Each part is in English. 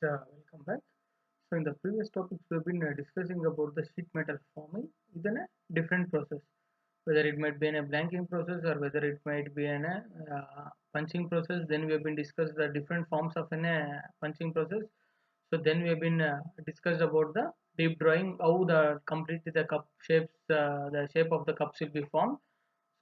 Welcome back. So in the previous topics, we've been discussing about the sheet metal forming within a different process, whether it might be in a blanking process or whether it might be in a punching process. Then we have been discussed the different forms of in a punching process. So then we have been discussed about the deep drawing, how the completely the cup shapes, the shape of the cups will be formed.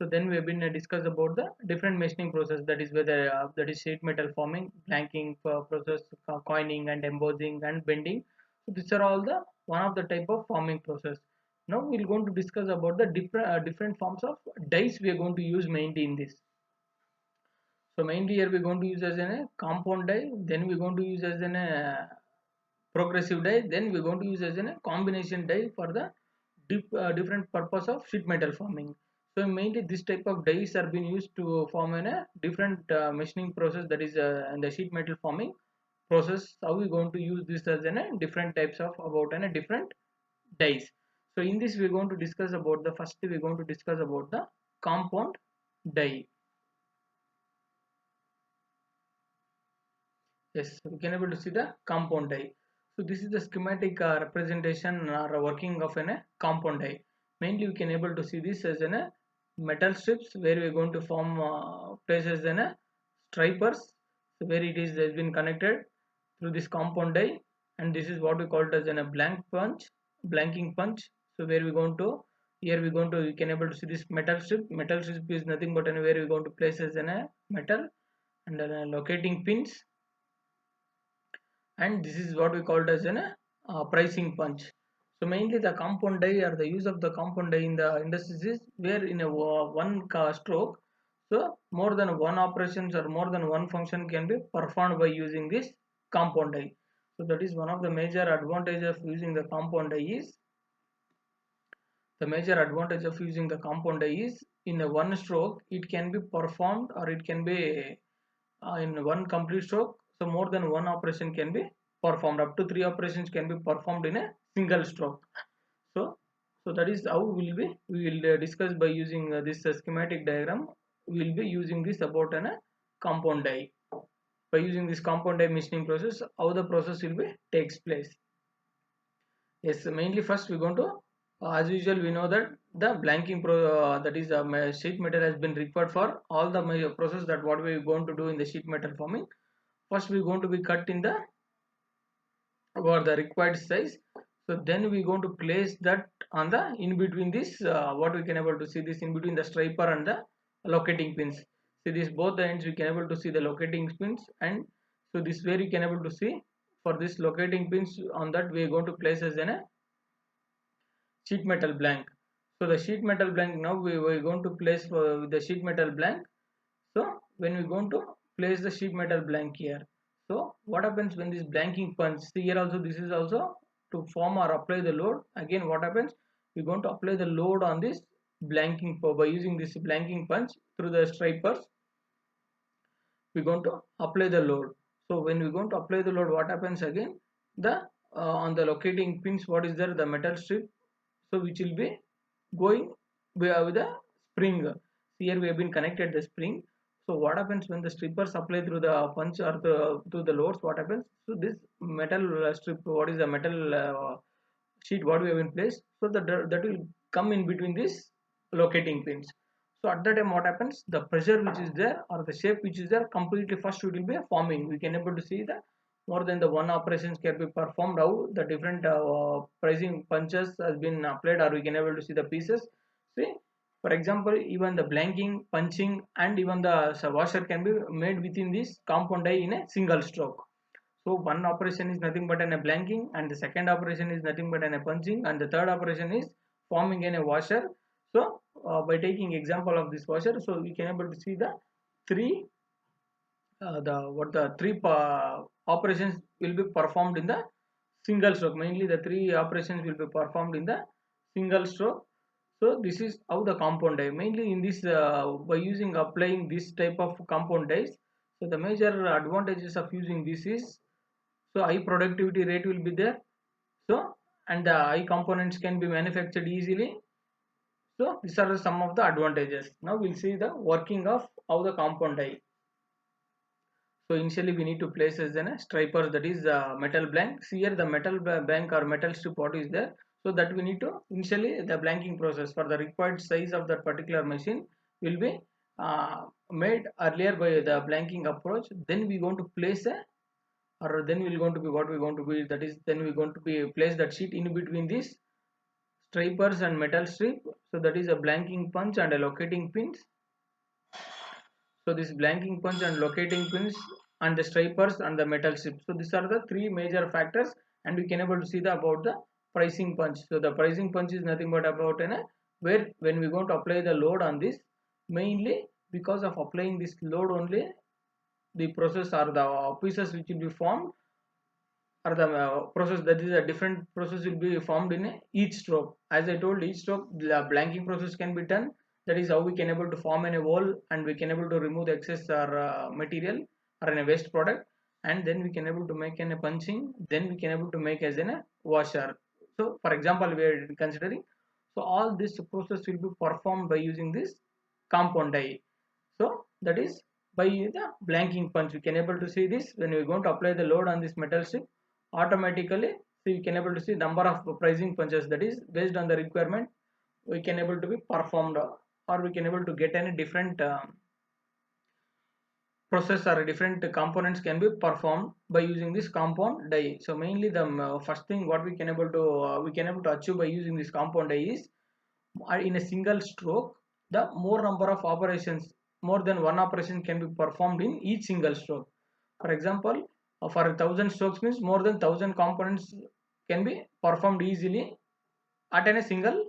So then we have been discussed about the different machining process, that is whether that is sheet metal forming, blanking process, coining and embossing and bending. So these are all the one of the type of forming process. Now we're going to discuss about the different forms of dies we are going to use mainly in this. So mainly here we're going to use as a compound die, then we're going to use as a progressive die, then we're going to use as a combination die for the different purpose of sheet metal forming. So mainly this type of dies are being used to form in a different machining process, that is in the sheet metal forming process. How we going to use this as in a different types of about and a different dies. So in this we're going to discuss about the first, we're going to discuss about the compound die. Yes, we can able to see the compound die. So this is the schematic representation or working of a compound die. Mainly we can able to see this as a metal strips where we are going to form places in a stripers. So where it is has been connected through this compound die, and this is what we call it as a blanking punch. So where we going to, here we going to, we can able to see this metal strip. Metal strip is nothing but anywhere we going to place as in a metal, and locating pins, and this is what we called as an pricing punch. So mainly the compound die or the use of the compound die in the industries is where in a one stroke, so more than one operations or more than one function can be performed by using this compound die. So that is one of the major advantage of using the compound die is, the major advantage of using the compound die is in a one stroke it can be performed, or it can be in one complete stroke. So more than one operation can be performed, up to three operations can be performed in a single stroke. So that is how we will discuss by using this schematic diagram. We will be using this about an compound die. By using this compound die machining process, how the process will be takes place. Yes, mainly first we're going to, as usual we know that the blanking that is sheet metal has been required for all the process that what we're going to do in the sheet metal forming. First we're going to be cut in the or the required size. So then we're going to place that on the in between this what we can able to see this in between the striper and the locating pins. See this both the ends we can able to see the locating pins, and so this where you can able to see for this locating pins, on that we are going to place as in a sheet metal blank. So the sheet metal blank, now we are going to place for the sheet metal blank. So when we going to place the sheet metal blank here, so what happens when this blanking punch, see here also this is also to form or apply the load. Again what happens, we're going to apply the load on this blanking by using this blanking punch through the stripers. We're going to apply the load. So when we're going to apply the load, what happens again, the on the locating pins, what is there, the metal strip, so which will be going with the spring. Here we have been connected the spring. So what happens when the strippers apply through the punch or through the loads, what happens, so this metal strip, what is the metal sheet what we have in place, so that will come in between these locating pins. So at that time what happens, the pressure which is there or the shape which is there completely first it will be forming. We can able to see that more than the one operations can be performed, how the different pricing punches has been applied, or we can able to see the pieces. See, for example, even the blanking, punching and even the washer can be made within this compound die in a single stroke. So one operation is nothing but a blanking, and the second operation is nothing but a punching, and the third operation is forming in a washer. So by taking example of this washer, so we can able to see the three the three operations will be performed in the single stroke. Mainly the three operations will be performed in the single stroke. So this is how the compound die. Mainly in this by using applying this type of compound dies. So the major advantages of using this is, so high productivity rate will be there. So and the high components can be manufactured easily. So these are some of the advantages. Now we'll see the working of how the compound die. So initially we need to place as a striper, that is metal blank. See here the metal blank or metal strip what is there. So that we need to initially the blanking process for the required size of that particular machine will be made earlier by the blanking approach. Then we going to place a, or then we're going to be what we're going to be, that is then we're going to be place that sheet in between these stripers and metal strip. So that is a blanking punch and a locating pins. So this blanking punch and locating pins and the stripers and the metal strip. So these are the three major factors, and we can able to see the about the pricing punch. So the pricing punch is nothing but about where when we going to apply the load on this, mainly because of applying this load only, the process or the pieces which will be formed, or the process, that is a different process will be formed in each stroke. As I told, each stroke the blanking process can be done. That is how we can able to form in a wall, and we can able to remove the excess or material or in a waste product, and then we can able to make in a punching, then we can able to make as in a washer. So for example we are considering, so all this process will be performed by using this compound die. So that is by the blanking punch we can able to see this. When we are going to apply the load on this metal strip, automatically, so you can able to see number of pricing punches, that is based on the requirement we can able to be performed, or we can able to get any different process or different components can be performed by using this compound die. So mainly the first thing what we can able to achieve by using this compound die is in a single stroke the more number of operations, more than one operation can be performed in each single stroke. For example, for 1,000 strokes means more than 1,000 components can be performed easily at a single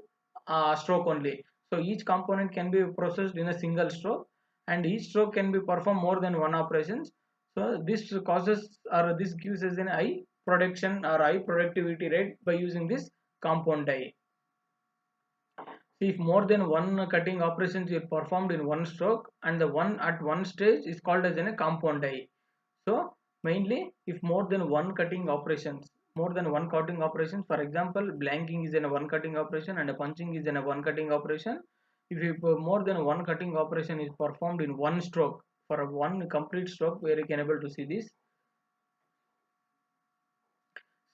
stroke only. So each component can be processed in a single stroke, and each stroke can be performed more than one operations. So this causes, or this gives us an high production or high productivity rate by using this compound die. See, if more than one cutting operations is performed in one stroke, and the one at one stage is called as a compound die. So mainly if more than one cutting operations, for example blanking is in a one cutting operation and a punching is in a one cutting operation. If more than one cutting operation is performed in one stroke, for a one complete stroke, where you can able to see this,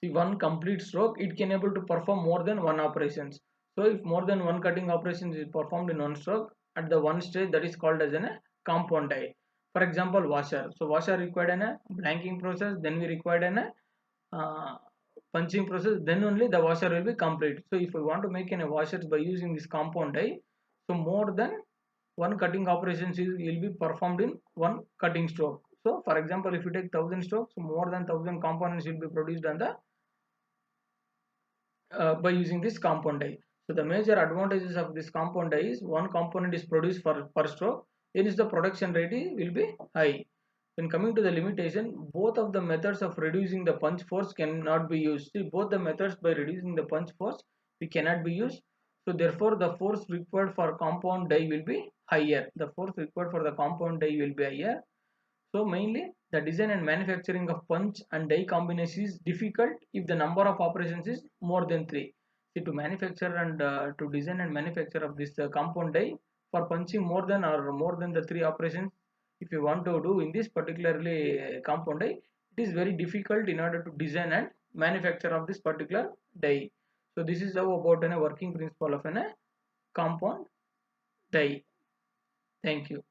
see one complete stroke it can able to perform more than one operations. So if more than one cutting operations is performed in one stroke at the one stage, that is called as a compound die. For example washer, so washer required a blanking process, then we required a uh, punching process, then only the washer will be complete. So if we want to make a washers by using this compound die, so more than one cutting operations will be performed in one cutting stroke. So for example if you take 1,000 strokes, more than 1,000 components will be produced on the by using this compound die. So the major advantages of this compound die is one component is produced per stroke, hence the production rate will be high. When coming to the limitation, both of the methods of reducing the punch force cannot be used. See, both the methods by reducing the punch force we cannot be used. So therefore the force required for compound die will be higher. The force required for the compound die will be higher. So mainly the design and manufacturing of punch and die combination is difficult if the number of operations is more than 3. See, to manufacture and to design and manufacture of this compound die for punching more than the 3 operations, if you want to do in this particularly compound die, it is very difficult in order to design and manufacture of this particular die. So this is how about a working principle of a compound die. Thank you.